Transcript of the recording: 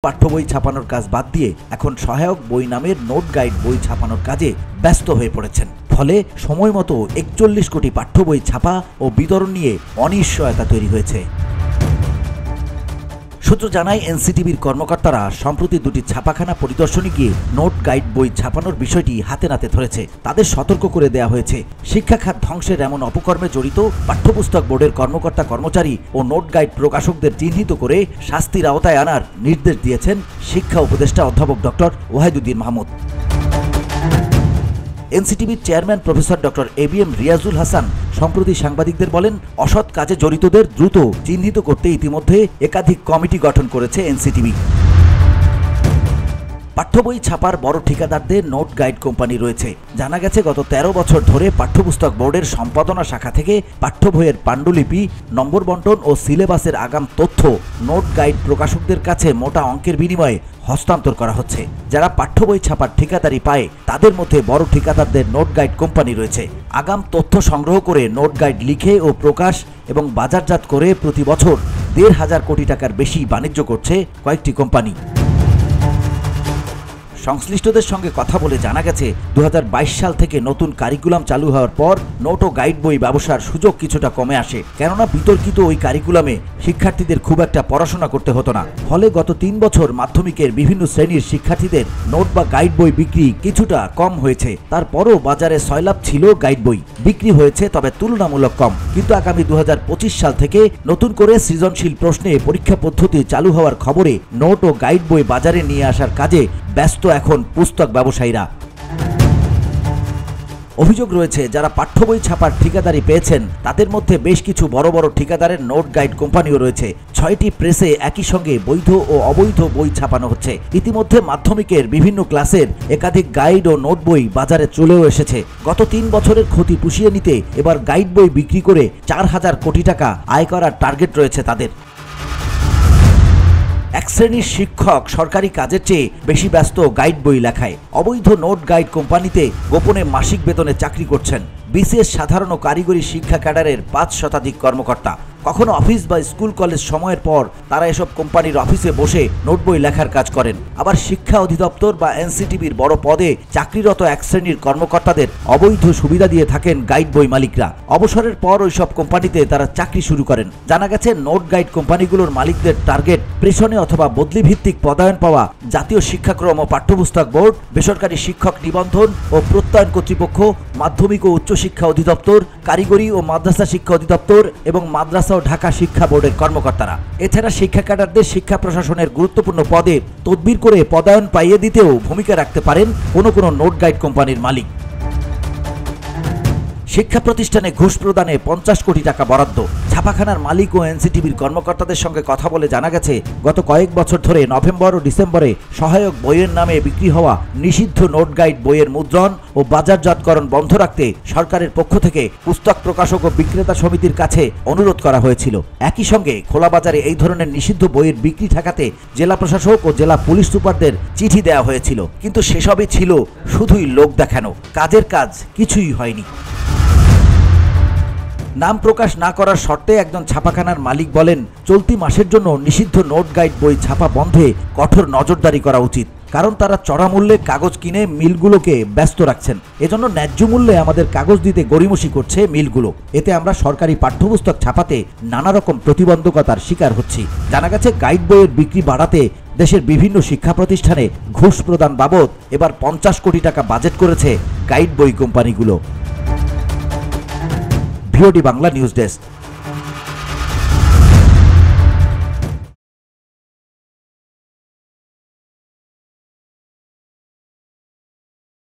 পাঠ্য বই ছাপানোর কাজ বাদ দিয়ে এখন সহায়ক বই নামের নোট গাইড বই ছাপানোর কাজে ব্যস্ত হয়ে পড়েছেন। ফলে সময় মতো ৪১ কোটি পাঠ্য বই ছাপা ও বিতরণ নিয়ে অনিশ্চয়তা তৈরি হয়েছে। সূত্র জানায়, এনসিটিবির কর্মকর্তারা সম্প্রতি দুটি ছাপাখানা পরিদর্শনে গিয়ে নোট গাইড বই ছাপানোর বিষয়টি হাতে নাতে ধরেছে। তাদের সতর্ক করে দেওয়া হয়েছে, শিক্ষা খাত ধ্বংসের এমন অপকর্মে জড়িত পাঠ্যপুস্তক বোর্ডের কর্মকর্তা কর্মচারী ও নোট গাইড প্রকাশকদের চিহ্নিত করে শাস্তির আওতায় আনার নির্দেশ দিয়েছেন শিক্ষা উপদেষ্টা অধ্যাপক ডক্টর ওয়াহিদুদ্দিন মাহমুদ। এনসিটিবির chairman professor doctor ABM Riazul Hasan সম্প্রতি সাংবাদিকদের বলেন, অসৎ কাজে জড়িতদের দ্রুত চিহ্নিত করতে ইতিমধ্যে একাধিক কমিটি গঠন করেছে এনসিটিবি। পাঠ্য বই ছাপার বড় ঠিকাদারদের নোট গাইড কোম্পানি রয়েছে। জানা গেছে, গত ১৩ বছর ধরে পাঠ্যপুস্তক বোর্ডের সম্পাদনা শাখা থেকে পাঠ্য বইয়ের পাণ্ডুলিপি, নম্বর বন্টন ও সিলেবাসের আগাম তথ্য নোট গাইড প্রকাশকদের কাছে মোটা অঙ্কের বিনিময়ে হস্তান্তর করা হচ্ছে। যারা পাঠ্য বই ছাপার ঠিকাদারি পায় তাদের মধ্যে বড় ঠিকাদারদের নোট গাইড কোম্পানি রয়েছে। আগাম তথ্য সংগ্রহ করে নোট গাইড লিখে ও প্রকাশ এবং বাজারজাত করে প্রতি বছর ১,৫০০ কোটি টাকার বেশি বাণিজ্য করছে কয়েকটি কোম্পানি। সংশ্লিষ্টদের সঙ্গে কথা বলে জানা গেছে, ২০২২ সাল থেকে নতুন কারিকুলাম চালু হওয়ার পর নোট ও গাইড বই ব্যবসার সুযোগ কিছুটা কমে আসে। কেননা বিতর্কিত ওই কারিকুলামে শিক্ষার্থীদের খুব একটা পড়াশোনা করতে হতো না। ফলে গত ৩ বছর মাধ্যমিকের বিভিন্ন শ্রেণীর শিক্ষার্থীদের নোট বা গাইড বই বিক্রি কিছুটা কম হয়েছে। তারপরও বাজারে সয়লাভ ছিল গাইড বই, বিক্রি হয়েছে তবে তুলনামূলক কম। কিন্তু আগামী ২০২৫ সাল থেকে নতুন করে সৃজনশীল প্রশ্নে পরীক্ষা পদ্ধতি চালু হওয়ার খবরে নোট ও গাইড বই বাজারে নিয়ে আসার কাজে ব্যস্ত এখন পুস্তক ব্যবসায়ীরা। অভিযোগ রয়েছে, যারা পাঠ্য বই ছাপার ঠিকাদারি পেয়েছেন তাদের মধ্যে বেশ কিছু বড় বড় ঠিকাদারের নোট গাইড কোম্পানিও রয়েছে। ৬টি প্রেসে একই সঙ্গে বৈধ ও অবৈধ বই ছাপানো হচ্ছে। ইতিমধ্যে মাধ্যমিকের বিভিন্ন ক্লাসের একাধিক গাইড ও নোট বই বাজারে চলেও এসেছে। গত ৩ বছরের ক্ষতি পুষিয়ে নিতে এবার গাইড বই বিক্রি করে ৪,০০০ কোটি টাকা আয় করার টার্গেট রয়েছে তাদের। এক শ্রেণীর শিক্ষক সরকারি কাজের চেয়ে বেশি ব্যস্ত গাইড বই লেখায়। অবৈধ নোট গাইড কোম্পানিতে গোপনে মাসিক বেতনে চাকরি করছেন বিসিএস সাধারণ ও কারিগরি শিক্ষা ক্যাডারের ৫ শতাধিক কর্মকর্তা। কখনো অফিস বা স্কুল কলেজ সময়ের পর তারা এসব কোম্পানির অফিসে বসে নোট বই লেখার কাজ করেন। আবার শিক্ষা অধিদপ্তর বা এনসিটিবির বড় পদে চাকরিরত এক শ্রেণীর কর্মকর্তাদের অবৈধ সুবিধা দিয়ে থাকেন গাইড বই মালিকরা। অবসরের পর ওই সব কোম্পানিতে তারা চাকরি শুরু করেন। জানা গেছে, নোট গাইড কোম্পানিগুলোর মালিকদের টার্গেট প্রেষণে অথবা বদলি ভিত্তিক পদায়ন পাওয়া জাতীয় শিক্ষাক্রম ও পাঠ্যপুস্তক বোর্ড, বেসরকারি শিক্ষক নিবন্ধন ও প্রত্যয়ন কর্তৃপক্ষ, মাধ্যমিক ও উচ্চ শিক্ষা অধিদপ্তর, কারিগরি ও মাদ্রাসা শিক্ষা অধিদপ্তর এবং মাদ্রাসা ও ঢাকা শিক্ষা বোর্ডের কর্মকর্তারা। এছাড়া শিক্ষা ক্যাডারদের শিক্ষা প্রশাসনের গুরুত্বপূর্ণ পদে তদবির করে পদায়ন পাইয়ে দিতেও ভূমিকা রাখতে পারেন কোনো কোনো নোট গাইড কোম্পানির মালিক। শিক্ষা প্রতিষ্ঠানে ঘুষ প্রদানে ৫০ কোটি টাকা বরাদ্দ। ছাপাখানার মালিক ও এনসিটিবির কর্মকর্তাদের সঙ্গে কথা বলে জানা গেছে, গত কয়েক বছর ধরে নভেম্বর ও ডিসেম্বরে সহায়ক বইয়ের নামে বিক্রি হওয়া নিষিদ্ধ নোট গাইড বইয়ের মুদ্রণ ও বাজারজাতকরণ বন্ধ রাখতে সরকারের পক্ষ থেকে পুস্তক প্রকাশক ও বিক্রেতা সমিতির কাছে অনুরোধ করা হয়েছিল। একই সঙ্গে খোলা বাজারে এই ধরনের নিষিদ্ধ বইয়ের বিক্রি ঠেকাতে জেলা প্রশাসক ও জেলা পুলিশ সুপারদের চিঠি দেওয়া হয়েছিল। কিন্তু সেসবই ছিল শুধুই লোক দেখানো, কাজের কাজ কিছুই হয়নি। নাম প্রকাশ না করার শর্তে একজন ছাপাখানার মালিক বলেন, চলতি মাসের জন্য নিষিদ্ধ নোট গাইড বই ছাপা বন্ধে কঠোর নজরদারি করা উচিত। কারণ তারা চড়া মূল্যে কাগজ কিনে মিলগুলোকে ব্যস্ত রাখছেন। এজন্য ন্যায্য মূল্যে আমাদের কাগজ দিতে গড়িমসি করছে মিলগুলো। এতে আমরা সরকারি পাঠ্যপুস্তক ছাপাতে নানা রকম প্রতিবন্ধকতার শিকার হচ্ছি। জানা গেছে, গাইড বইয়ের বিক্রি বাড়াতে দেশের বিভিন্ন শিক্ষা প্রতিষ্ঠানে ঘুষ প্রদান বাবদ এবার ৫০ কোটি টাকা বাজেট করেছে গাইড বই কোম্পানিগুলো। VOD Bangla news desk.